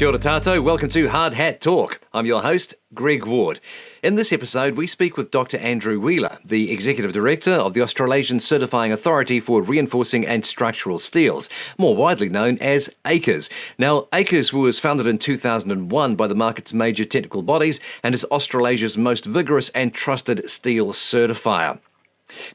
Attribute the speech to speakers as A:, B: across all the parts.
A: Kia ora tātou, welcome to Hard Hat Talk. I'm your host, Greg Ward. In this episode, we speak with Dr. Andrew Wheeler, the Executive Director of the Australasian Certifying Authority for Reinforcing and Structural Steels, more widely known as ACRS. Now, ACRS was founded in 2001 by the market's major technical bodies and is Australasia's most vigorous and trusted steel certifier.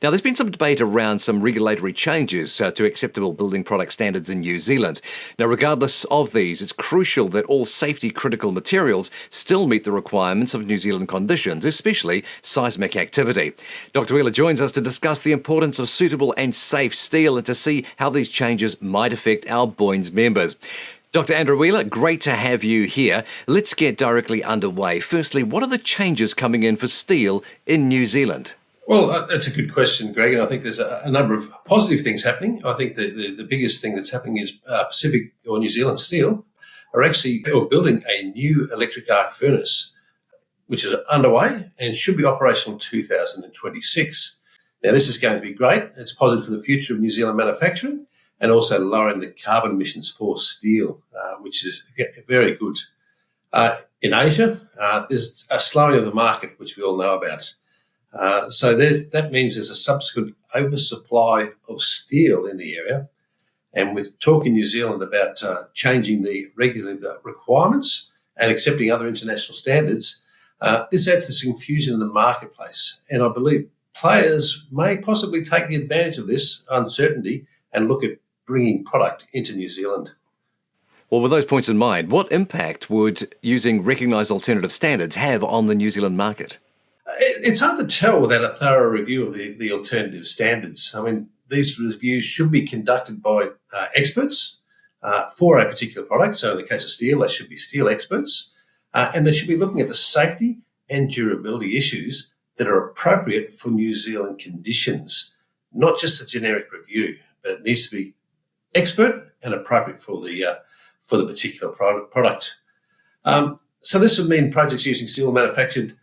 A: Now, there's been some debate around some regulatory changes to acceptable building product standards in New Zealand. Now, regardless of these, it's crucial that all safety-critical materials still meet the requirements of New Zealand conditions, especially seismic activity. Dr. Wheeler joins us to discuss the importance of suitable and safe steel and to see how these changes might affect our BOINS members. Dr. Andrew Wheeler, great to have you here. Let's get directly underway. Firstly, what are the changes coming in for steel in New Zealand?
B: Well, that's a good question, Greg, and I think there's a number of positive things happening. I think the biggest thing that's happening is Pacific or New Zealand Steel are actually building a new electric arc furnace, which is underway and should be operational in 2026. Now, this is going to be great. It's positive for the future of New Zealand manufacturing and also lowering the carbon emissions for steel, which is very good. In Asia, there's a slowing of the market, which we all know about. So that means there's a subsequent oversupply of steel in the area. And with talk in New Zealand about changing the regulatory requirements and accepting other international standards, this adds to this confusion in the marketplace. And I believe players may possibly take the advantage of this uncertainty and look at bringing product into New Zealand.
A: Well, with those points in mind, what impact would using recognised alternative standards have on the New Zealand market?
B: It's hard to tell without a thorough review of the alternative standards. I mean, these reviews should be conducted by experts for a particular product. So in the case of steel, they should be steel experts. And they should be looking at the safety and durability issues that are appropriate for New Zealand conditions, not just a generic review, but it needs to be expert and appropriate for the particular product. So this would mean projects using steel manufactured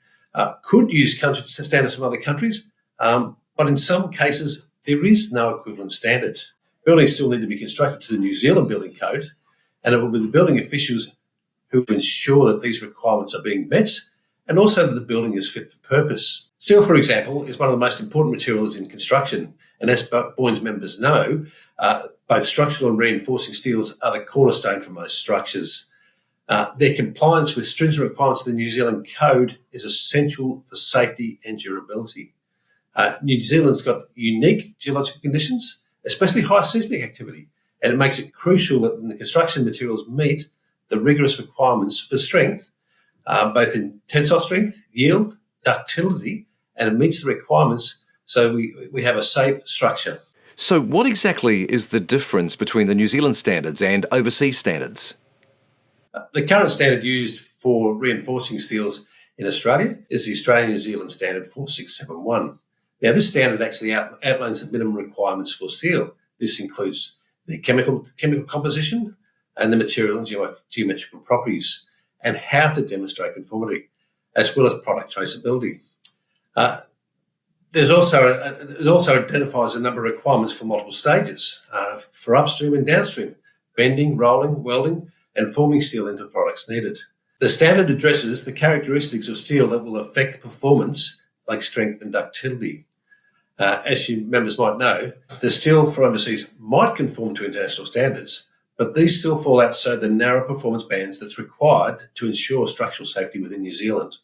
B: could use standards from other countries, but in some cases, there is no equivalent standard. Buildings still need to be constructed to the New Zealand Building Code, and it will be the building officials who will ensure that these requirements are being met and also that the building is fit for purpose. Steel, for example, is one of the most important materials in construction, and as BOINS members know, both structural and reinforcing steels are the cornerstone for most structures. Their compliance with stringent requirements of the New Zealand Code is essential for safety and durability. New Zealand's got unique geological conditions, especially high seismic activity, and it makes it crucial that the construction materials meet the rigorous requirements for strength, both in tensile strength, yield, ductility, and it meets the requirements so we have a safe structure.
A: So what exactly is the difference between the New Zealand standards and overseas standards?
B: The current standard used for reinforcing steels in Australia is the Australian-New Zealand Standard 4671. Now, this standard actually outlines the minimum requirements for steel. This includes the chemical composition and the material and geometrical properties and how to demonstrate conformity, as well as product traceability. It also identifies a number of requirements for multiple stages for upstream and downstream, bending, rolling, welding, and forming steel into products needed. The standard addresses the characteristics of steel that will affect performance, like strength and ductility. As you members might know, the steel for overseas might conform to international standards, but these still fall outside the narrow performance bands that's required to ensure structural safety within New Zealand.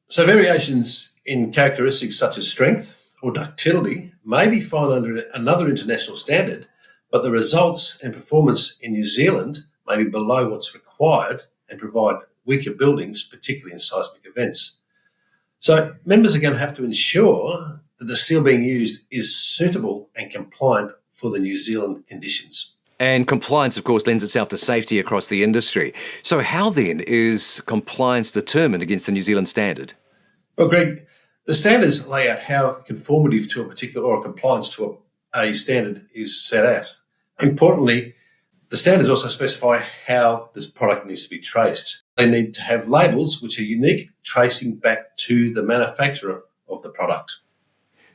B: So variations in characteristics such as strength or ductility may be found under another international standard, but the results and performance in New Zealand may be below what's required and provide weaker buildings, particularly in seismic events. So members are going to have to ensure that the steel being used is suitable and compliant for the New Zealand conditions.
A: And compliance, of course, lends itself to safety across the industry. So how then is compliance determined against the New Zealand standard?
B: Well, Greg, the standards lay out how conformity to a particular or compliance to a standard is set out. Importantly, the standards also specify how this product needs to be traced. They need to have labels which are unique, tracing back to the manufacturer of the product.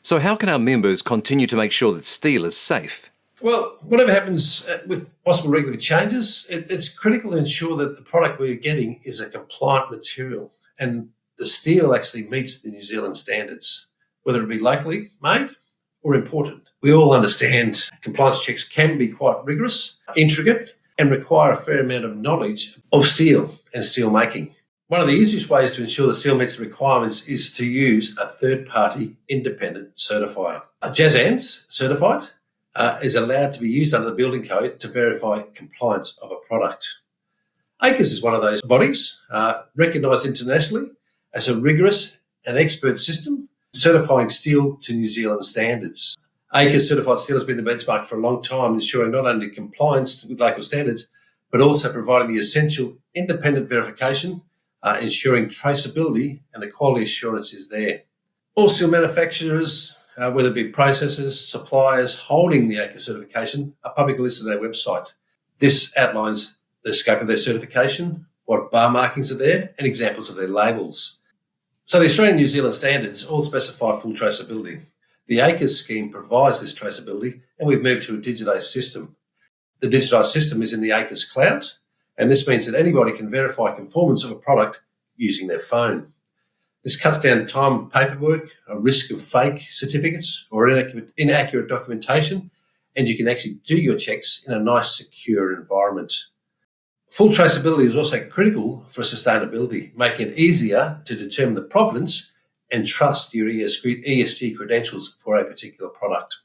A: So how can our members continue to make sure that steel is safe?
B: Well, whatever happens with possible regulatory changes, it's critical to ensure that the product we're getting is a compliant material and the steel actually meets the New Zealand standards, whether it be locally made or imported. We all understand compliance checks can be quite rigorous, intricate, and require a fair amount of knowledge of steel and steel making. One of the easiest ways to ensure the steel meets the requirements is to use a third-party independent certifier. Jazan's certified is allowed to be used under the building code to verify compliance of a product. ACRS is one of those bodies recognised internationally as a rigorous and expert system certifying steel to New Zealand standards. ACRS certified steel has been the benchmark for a long time, ensuring not only compliance with local standards, but also providing the essential independent verification, ensuring traceability and the quality assurance is there. All steel manufacturers, whether it be processors, suppliers holding the ACRS certification, are publicly listed on our website. This outlines the scope of their certification, what bar markings are there, and examples of their labels. So the Australian and New Zealand standards all specify full traceability. The ACRS scheme provides this traceability, and we've moved to a digitised system. The digitised system is in the ACRS cloud, and this means that anybody can verify conformance of a product using their phone. This cuts down time of paperwork, a risk of fake certificates or inaccurate documentation, and you can actually do your checks in a nice, secure environment. Full traceability is also critical for sustainability, making it easier to determine the provenance and trust your ESG credentials for a particular product.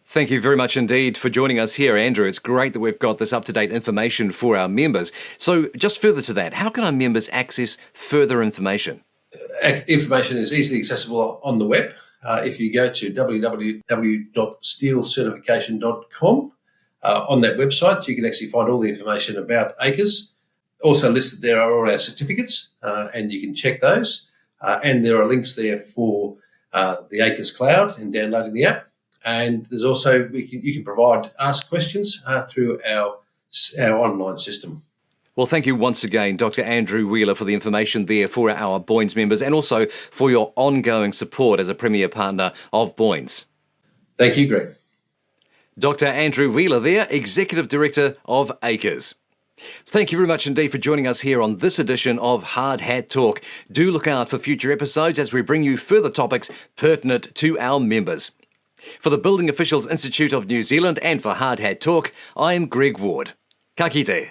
A: Thank you very much indeed for joining us here, Andrew. It's great that we've got this up-to-date information for our members. So just further to that, how can our members access further information?
B: Information is easily accessible on the web. If you go to www.steelcertification.com, on that website, you can actually find all the information about ACRS. Also listed there are all our certificates, and you can check those. And there are links there for the ACRS cloud and downloading the app. And there's also, you can ask questions through our online system.
A: Well, thank you once again, Dr. Andrew Wheeler, for the information there for our Boynes members and also for your ongoing support as a Premier Partner of Boynes.
B: Thank you, Greg.
A: Dr. Andrew Wheeler there, Executive Director of ACRS. Thank you very much indeed for joining us here on this edition of Hard Hat Talk. Do look out for future episodes as we bring you further topics pertinent to our members. For the Building Officials Institute of New Zealand and for Hard Hat Talk, I'm Greg Ward. Ka kite.